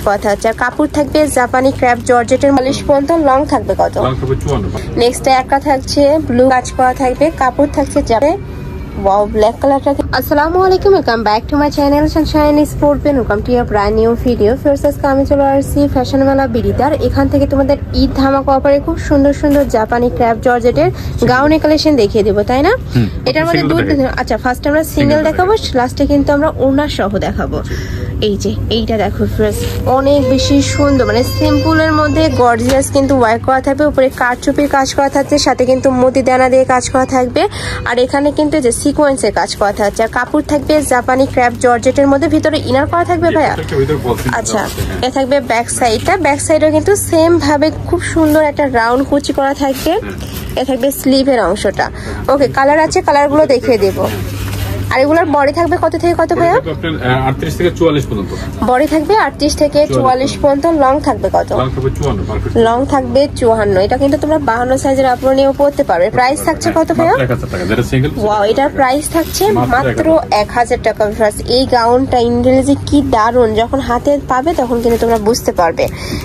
করা থাকছে। আর কাপড় থাকবে জাপানি ক্র্যাপ জর্জেটের 40 পর্যন্ত। লং থাকবে কত? নেক্সট একটা থাকছে ব্লু কাজ করা থাকবে, কাপড় থাকছে যাবে ওয়াও ব্ল্যাক কালারটা। আসসালামু আলাইকুম, welcome back to my channel sunshine sport pen. Welcome to your brand new video. First আজকে আমি চলে আসছি ফ্যাশন মেলা বিডিদার। এখান থেকে তোমাদের ঈদ ধামাকা অফারে খুব সুন্দর সুন্দর জাপানি ক্র্যাপ জর্জেটের গাউনের কালেকশন দেখিয়ে দেবো, তাই না? এটার মধ্যে আচ্ছা ফার্স্ট আমরা সিঙ্গেল দেখাবো, লাস্টে কিন্তু আমরা ওড়না সহ দেখাবো। এই যে এইটা দেখো ফ্রেন্ডস, অনেক বেশি সুন্দর, মানে সিম্পলের মধ্যে গর্জিয়াস কিন্তু ওয়ার্ক করা থাকবে, উপরে কারচুপির কাজ করা থাকছে, সাথে কিন্তু মতি দানা দিয়ে কাজ করা থাকবে। আর এখানে কিন্তু যে সিকোয়েন্সের কাজ করা থাকছে। আর কাপড় থাকবে জাপানি ক্র্যাপ জর্জেটের মধ্যে, ভিতরে ইনার করা থাকবে ভাইয়া। আচ্ছা এ থাকবে ব্যাক সাইডটা, ব্যাক সাইডও কিন্তু সেম ভাবে খুব সুন্দর একটা রাউন্ড কুচি করা থাকবে। এ থাকবে স্লিভের অংশটা। ওকে, কালার আছে, কালারগুলো দেখিয়ে দেবো। আর এগুলোর বডি থাকবে কত থেকে কত ভাইয়া? 38 থেকে 44 পর্যন্ত বডি থাকবে, 38 থেকে 44 পর্যন্ত। লং থাকবে কত? লং থাকবে 54। এটা কিন্তু তোমরা 52 সাইজের আপনি নিয়েও পড়তে পারবে। প্রাইস থাকছে কত ভাইয়া? ওয়াও, এটার প্রাইস থাকছে মাত্র 1000 টাকা। এই গাউনটা ইন্ডিয়ালি কি দারুন, যখন হাতে পাবে তখন কিন্তু তোমরা বুঝতে পারবে।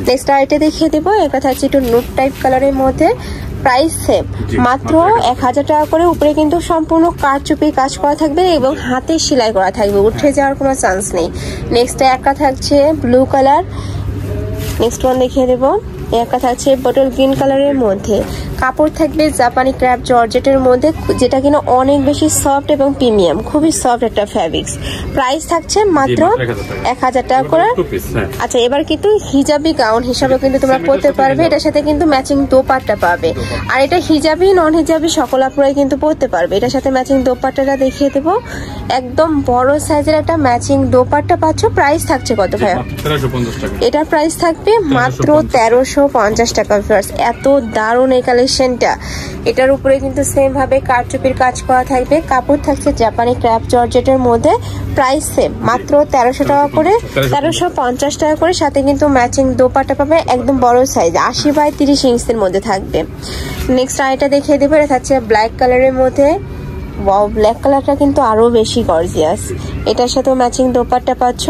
নেক্সট আইটে দেখিয়ে দেবো। এটা থাকছে একটু নুট টাইপ কালারের মধ্যে, প্রাইস সেম মাত্র 1000 টাকা করে। উপরে কিন্তু সম্পূর্ণ কারচুপির কাজ করা থাকবে এবং হাতে সেলাই করা থাকবে, উঠে যাওয়ার কোনো চান্স নেই। নেক্সট একটা থাকছে ব্লু কালার, নেক্সট ওয়ান দেখিয়ে দেবো। একটা থাকছে বটল গ্রিন কালারের মধ্যে, কাপড় থাকবে জাপানি ক্র্যাপ জর্জেটের মধ্যে, যেটা কিনা অনেক বেশি সফট এবং প্রিমিয়াম, খুবই সফট একটা ফ্যাব্রিক্স। প্রাইস থাকছে মাত্র 1000 টাকা করে। আচ্ছা এবার কিন্তু হিজাবি গাউন হিসাবে কিন্তু তোমরা পরতে পারবে, এটার সাথে কিন্তু ম্যাচিং দোপাট্টা পাবে। আর এটা হিজাবি নন হিজাবি সকল আপুরাই কিন্তু পরতে পারবে। এটার সাথে ম্যাচিং দোপাট্টাটা দেখিয়ে দেবো, একদম বড় সাইজের একটা ম্যাচিং দোপাট্টা পাচ্ছ। প্রাইস থাকছে কত ভাইয়া? এটার প্রাইস থাকবে মাত্র 1350 টাকা। এত দারুণ এই কালেকশনটা। এটার উপরে কিন্তু সেম ভাবে কারচুপির কাজ করা থাকবে, কাপড় থাকছে জাপানি ক্র্যাপ জর্জেটের মধ্যে, প্রাইস সেম মাত্র 1300 টাকা করে, 1350 টাকা করে। সাথে কিন্তু ম্যাচিং দোপাট্টা পাবে, একদম বড় সাইজ 80 বাই 30 ইঞ্চের মধ্যে থাকবে। নেক্সট আইটা দেখিয়ে দেবো। এটা থাকছে ব্ল্যাক কালারের মধ্যে। ওয়াও, ব্ল্যাক কালারটা কিন্তু আরো বেশি গর্জিয়াস। এটার সাথে ম্যাচিং দোপাট্টা পাচ্ছ।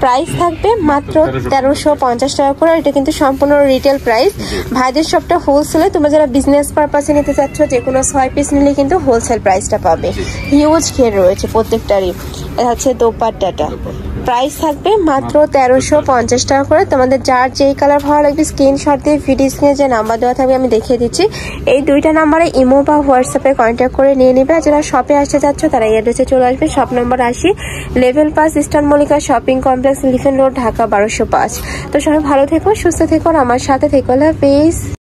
প্রাইস থাকবে মাত্র 1350 টাকা করে। এটা কিন্তু সম্পূর্ণ রিটেল প্রাইস। ভাইদের সবটা হোলসেলে, তোমরা যারা বিজনেস পারপাসে নিতে চাচ্ছ যে কোনো 6 পিস নিলে কিন্তু হোলসেল প্রাইসটা পাবে। হিউজ ঘের রয়েছে প্রত্যেকটারই। এটা হচ্ছে দোপাট্টাটা, প্রাইস থাকবে মাত্র 1350 টাকা করে। তোমাদের যার যেই কালার ভালো লাগবে স্ক্রিনশট দিয়ে ভিডিও স্ক্রিনে যে নাম্বার দেওয়া থাকবে আমি দেখিয়ে দিচ্ছি, এই দুইটা নাম্বারে ইমো বা হোয়াটসঅ্যাপে কন্ট্যাক্ট করে নিয়ে নেবে। আর যারা শপে আসতে চাচ্ছ তারা এই অ্যাড্রেসে চলে আসবে। Shop number 80, level 5, eastern Mallika shopping complex, elephant road, Dhaka 1205। তো সবাই ভালো থেকো, সুস্থ থেকো, আর আমার সাথে থেকো। আল্লাহ হাফেজ।